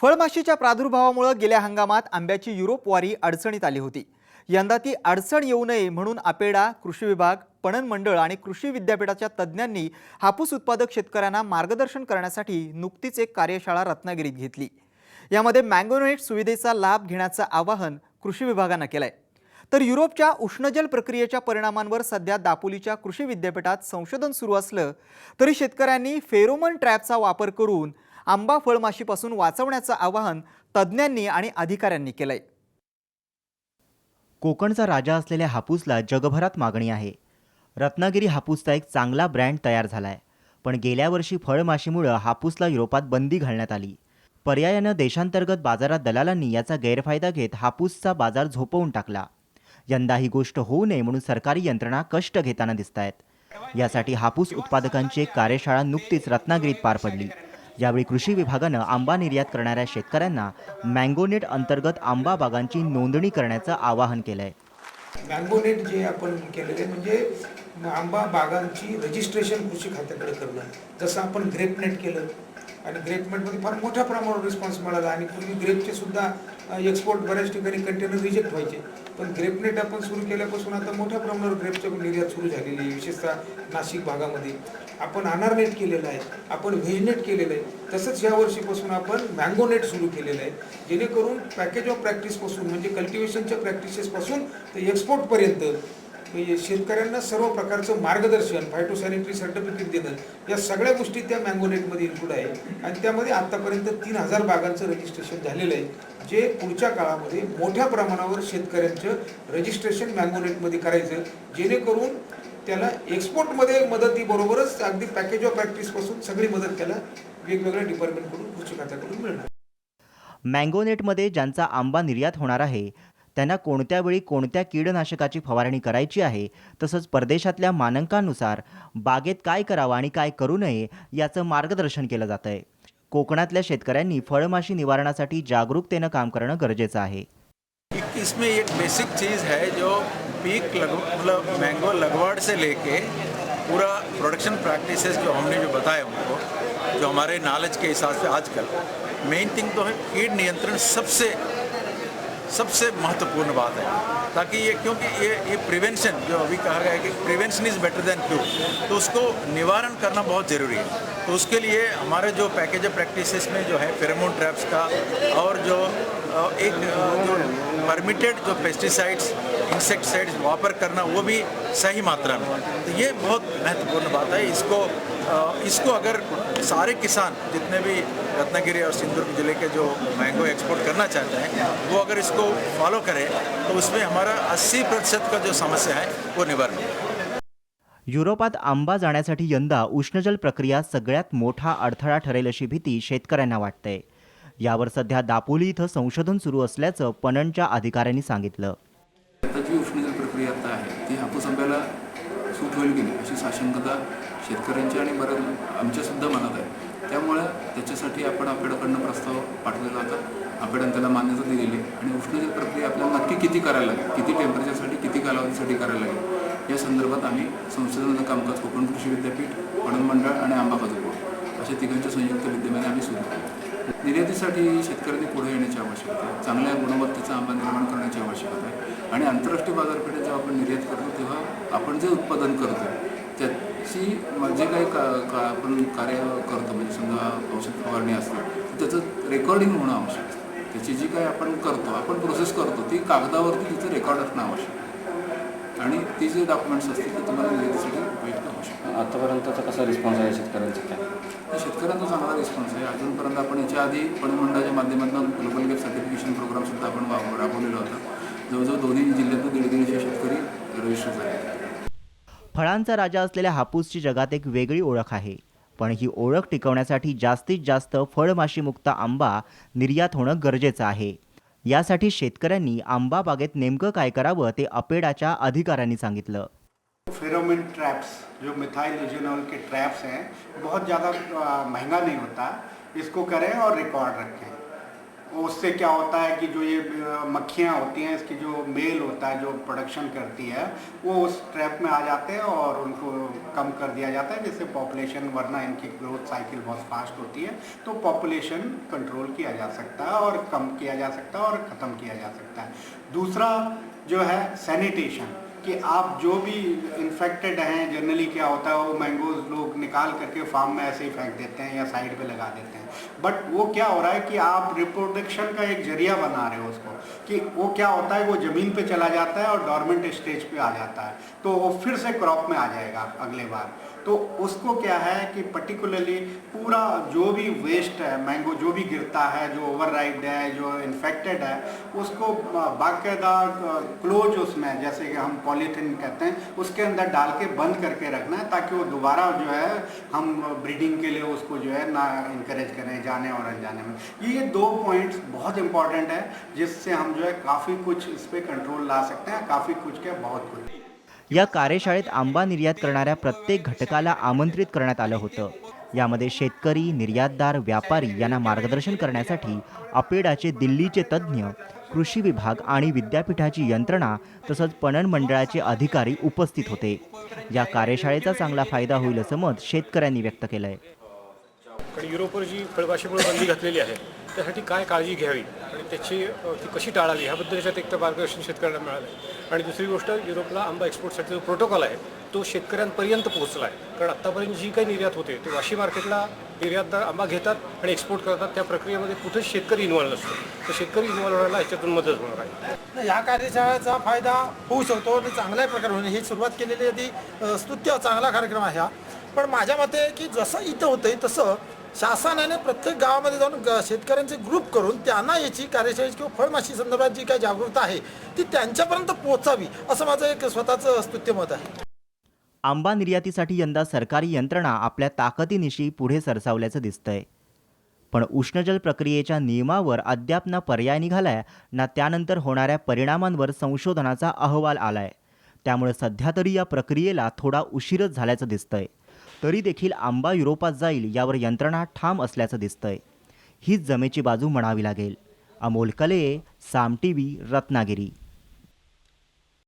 फळमाशीच्या प्रादुर्भावामुळे गेल्या हंगामात आंब्याची युरोपवारी अडचणीत आली होती। यंदा ती अडचण येऊ नये म्हणून अपेडा, कृषी विभाग, पणन मंडळ आणि कृषी विद्यापीठाच्या तज्ज्ञांनी हापूस उत्पादक शेतकऱ्यांना मार्गदर्शन करण्यासाठी नुकतीच एक कार्यशाळा रत्नागिरीत घेतली। यामध्ये मँगोनेट सुविधेचा लाभ घेण्याचं आवाहन कृषी विभागाने केलंय। तर युरोपच्या उष्णजल प्रक्रियेच्या परिणामांवर सध्या दापोलीच्या कृषी विद्यापीठात संशोधन सुरू असलं तरी शेतकऱ्यांनी फेरोमोन ट्रॅपचा वापर करून आंबा फळमाशीपासून वाचवण्याचं आवाहन तज्ज्ञांनी आणि अधिकाऱ्यांनी केलंय। कोकणचा राजा असलेल्या हापूसला जगभरात मागणी आहे। रत्नागिरी हापूसचा एक चांगला ब्रँड तयार झालाय, पण गेल्या वर्षी फळमाशीमुळे हापूसला युरोपात बंदी घालण्यात आली। पर्यायानं देशांतर्गत बाजारात दलालांनी याचा गैरफायदा घेत हापूसचा बाजार झोपवून टाकला। यंदा ही गोष्ट होऊ नये म्हणून सरकारी यंत्रणा कष्ट घेताना दिसतायत। यासाठी हापूस उत्पादकांची एक कार्यशाळा नुकतीच रत्नागिरीत पार पडली। यावेळी कृषी विभागानं आंबा निर्यात करणाऱ्या शेतकऱ्यांना मँगोनेट अंतर्गत आंबा बागांची नोंदणी करण्याचं आवाहन केलंय। मँगोनेट जे आपण केलेले म्हणजे आंबा बागांची रजिस्ट्रेशन कृषी खात्याकडे करणं, जसं आपण ग्रेपनेट केलं आणि ग्रेपनेटमध्ये फार मोठ्या प्रमाणावर रिस्पॉन्स मिळाला आणि पूर्वी ग्रेपचे सुद्धा एक्सपोर्ट बऱ्याच ठिकाणी कंटेनर रिजेक्ट व्हायचे, पण ग्रेपनेट आपण सुरू केल्यापासून आता मोठ्या प्रमाणावर ग्रेपचं निर्यात सुरू झालेली आहे। विशेषतः नाशिक भागामध्ये आपण अनारनेट केलेलं आहे, आपण व्हेजनेट केलेलं आहे। तसंच या वर्षीपासून आपण मँगोनेट सुरू केलेलं आहे, जेणेकरून पॅकेज ऑफ प्रॅक्टिसपासून म्हणजे कल्टिवेशनच्या प्रॅक्टिसेसपासून ते एक्सपोर्टपर्यंत शेतकऱ्यांना सर्व प्रकारचं मार्गदर्शन, फायटोसॅनिटरी सर्टिफिकेट देणं, या सगळ्या गोष्टी त्या मँगोनेटमध्ये इन्क्लूड आहे। आणि त्यामध्ये आतापर्यंत 3000 बागांचं रजिस्ट्रेशन झालेलं आहे, जे पुढच्या काळामध्ये मोठ्या प्रमाणावर शेतकऱ्यांचं रजिस्ट्रेशन मँगोनेटमध्ये करायचं, जेणेकरून त्याला एक्सपोर्टमध्ये मदतीबरोबरच अगदी पॅकेज ऑफ प्रॅक्टिसपासून सगळी मदत त्याला वेगवेगळ्या डिपार्टमेंटकडून कृषी खात्याकडून मिळणार। मँगोनेटमध्ये ज्यांचा आंबा निर्यात होणार आहे त्यांना कोणत्या वेळी कोणत्या कीडनाशकाची फवारणी करायची आहे, तसंच परदेशातल्या मानकांनुसार बागेत काय करावं आणि काय करू नये याचं मार्गदर्शन केलं जातंय। कोकणातल्या शेतकऱ्यांनी फळमाशी निवारणासाठी जागरूकतेनं काम करणं गरजेचं आहे। इसमें एक बेसिक चीज़ है जो पीक मतलब मैंगो लगवाड़ से लेके पूरा प्रोडक्शन प्रैक्टिसेस जो हमने जो बताए उनको, जो हमारे नॉलेज के हिसाब से आजकल मेन थिंग तो है कीट नियंत्रण सबसे महत्वपूर्ण बात है, ताकि ये क्योंकि ये प्रिवेंशन जो अभी कहा गया है कि prevention is better than cure, तो उसको निवारण करना बहुत ज़रूरी है। तो उसके लिए हमारे जो पैकेज ऑफ प्रैक्टिसेस में जो है फेरोमोन ट्रैप्स का और जो एक जो परमिटेड जो पेस्टिसाइड्स, इंसेक्टिसाइड्स वापर करना वो भी सही मात्रा में, तो ये बहुत महत्वपूर्ण बात है। इसको अगर सारे किसान जितने भी रत्नागिरी और सिंधुदुर्ग जिले के जो मैंगो एक्सपोर्ट करना चाहते हैं वो अगर इसको फॉलो करें तो उसमें हमारा 80% का जो समस्या है वो निवारण होगा। युरोपात आंबा जाण्यासाठी यंदा उष्णजल प्रक्रिया सगळ्यात मोठा अडथळा ठरेल अशी भीती शेतकऱ्यांना वाटते। यावर सध्या दापोली इथं संशोधन सुरू असल्याचं पणनच्या अधिकाऱ्यांनी सांगितलं। आता जी उष्णजल प्रक्रिया आता आहे ती हापूस आंब्याला सूट होईल की नाही अशी साशंकता शेतकऱ्यांच्या आणि बऱ्याच आमच्यासुद्धा मनात आहे। त्यामुळे त्याच्यासाठी आपण अपेडाकडनं प्रस्ताव पाठवलेला होता, अपेडाने त्याला मान्यता दिलेली आणि उष्णजल प्रक्रिया आपल्याला नक्की किती करायला लागेल, किती टेम्परेचरसाठी, किती कालावधीसाठी करायला लागेल, या संदर्भात आम्ही संशोधनाचं कामकाज कोकण कृषी विद्यापीठ, पणन मंडळ आणि आंबा खजूर बोर्ड अशा तिघांच्या संयुक्त विद्यमाने आम्ही सुरू केलं। निर्यातीसाठी शेतकऱ्यांनी पुढे येण्याची आवश्यकता आहे, चांगल्या गुणवत्तेचा आंबा निर्माण करण्याची आवश्यकता आहे आणि आंतरराष्ट्रीय बाजारपेठेत जेव्हा आपण निर्यात करतो तेव्हा आपण जे उत्पादन करतो त्याची जे काही आपण कार्य करतो, म्हणजे समजा औषध फवारणी असते त्याचं रेकॉर्डिंग होणं आवश्यक असतं। त्याची जी काही आपण करतो, आपण प्रोसेस करतो ती कागदावरती तिचं रेकॉर्ड असणं आवश्यक आहे आणि ती जे डॉक्युमेंट्स असतील ते तुम्हाला निर्यातीसाठी उपयुक्त होऊ शकतात। आतापर्यंतचा कसा रिस्पॉन्स आहे शेतकऱ्यांचा? काय शेतकऱ्यांचा चांगला रिस्पॉन्स आहे। अजूनपर्यंत आपण याच्या आधी पणन मंडळाच्या माध्यमातून ग्लोबल गॅप सर्टिफिकेशन प्रोग्रामसुद्धा आपण राबवलेला होता। जवळजवळ दोन्ही जिल्ह्यातून 150 शेतकरी रजिस्टर झाले। फळांचा राजा असलेल्या हापूसची जगात एक वेगळी ओळख आहे, पण ही ओळख टिकवण्यासाठी जास्तीत जास्त फळमाशीमुक्त आंबा निर्यात होणं गरजेचं आहे। यासाठी शेतकऱ्यांनी आंबा बागेत नेमकं काय करावं ते अपेडाच्या अधिकाऱ्यांनी सांगितलं। फेरोमोन ट्रैप्स जो मिथाइल यूजिनॉल के ट्रैप्स हैं, बहुत ज़्यादा महंगा नहीं होता, इसको करें और रिकॉर्ड रखें। उससे क्या होता है कि जो ये मक्खियाँ होती हैं, इसकी जो मेल होता है जो प्रोडक्शन करती है, वो उस ट्रैप में आ जाते हैं और उनको कम कर दिया जाता है, जिससे पॉपुलेशन, वरना इनकी ग्रोथ साइकिल बहुत फास्ट होती है, तो पॉपुलेशन कंट्रोल किया जा सकता है और कम किया जा सकता है और ख़त्म किया जा सकता है। दूसरा जो है सैनिटेशन, कि आप जो भी इन्फेक्टेड हैं, जनरली क्या होता है वो मैंगोज लोग निकाल करके फार्म में ऐसे ही फेंक देते हैं या साइड पे लगा देते हैं, बट वो क्या हो रहा है कि आप रिप्रोडक्शन का एक जरिया बना रहे हो उसको, कि वो क्या होता है वो ज़मीन पे चला जाता है और डॉर्मेंट स्टेज पे आ जाता है, तो वो फिर से क्रॉप में आ जाएगा अगले बार। तो उसको क्या है कि पर्टिकुलरली पूरा जो भी वेस्ट है, मैंगो जो भी गिरता है, जो ओवरराइप्ड है, जो इन्फेक्टेड है, उसको बाकायदा क्लोज उसमें, जैसे कि हम पॉलीथीन कहते हैं, उसके अंदर डाल के बंद करके रखना है, ताकि वो दोबारा जो है हम ब्रीडिंग के लिए उसको जो है ना इंकरेज करें जाने और अनजाने में। ये 2 पॉइंट्स बहुत इंपॉर्टेंट है, जिससे हम जो है काफ़ी कुछ इस पर कंट्रोल ला सकते हैं, काफ़ी कुछ क्या बहुत कुछ। या कार्यशाळेत आंबा निर्यात करणाऱ्या प्रत्येक घटकाला आमंत्रित करण्यात आलं होतं। यामध्ये शेतकरी, निर्यातदार, व्यापारी यांना मार्गदर्शन करण्यासाठी अपेडाचे दिल्लीचे तज्ज्ञ, कृषी विभाग आणि विद्यापीठाची यंत्रणा तसंच पणन मंडळाचे अधिकारी उपस्थित होते। या कार्यशाळेचा चांगला फायदा होईल असं मत शेतकऱ्यांनी व्यक्त केलंय। कारण युरोपवर जी फळभाषेमुळे बंदी घातलेली आहे त्यासाठी काय काळजी घ्यावी आणि ती कशी टाळावी ह्याबद्दल त्याच्यात एक तर मार्गदर्शन शेतकऱ्यांना मिळालं आहे। आणि दुसरी गोष्ट, युरोपला आंबा एक्सपोर्टसाठी जो प्रोटोकॉल आहे तो शेतकऱ्यांपर्यंत पोहोचला आहे, कारण आत्तापर्यंत जी काही निर्यात होते ते वाशी मार्केटला निर्यातदार आंबा घेतात आणि एक्सपोर्ट करतात, त्या प्रक्रियेमध्ये कुठेच शेतकरी इन्व्हॉल्व नसतो, तर शेतकरी इन्व्हॉल्व व्हायला याच्यातून मदत होणार आहे। या कार्यशाळेचा फायदा होऊ शकतो आणि चांगल्या प्रकारे होणे, ही सुरुवात केलेली अगदी स्तुत्य चांगला कार्यक्रम आहे हा। पण माझ्या मते की जसं इथं होतंय तसं शासनाने प्रत्येक गावामध्ये जाऊन शेतकऱ्यांचे ग्रुप करून त्यांना याची कार्यशाळेची किंवा फळमाशी संदर्भात जी काही जागरूकता आहे ती त्यांच्यापर्यंत पोहोचावी, असं माझं एक स्वतःचं स्तुत्य मत आहे। आंबा निर्यातीसाठी यंदा सरकारी यंत्रणा आपल्या ताकदीनिशी पुढे सरसावल्याचं दिसतंय, पण उष्णजल प्रक्रियेच्या नियमावर अद्याप ना पर्याय निघालाय ना त्यानंतर होणाऱ्या परिणामांवर संशोधनाचा अहवाल आलाय। त्यामुळे सध्या तरी या प्रक्रियेला थोडा उशीरच झाल्याचं दिसतंय। तरी देखील आंबा युरोपात जाईल यावर यंत्रणा ठाम असल्याचं दिसतंय। हीच जमेची बाजू म्हणावी लागेल। अमोल कले, साम टीव्ही, रत्नागिरी।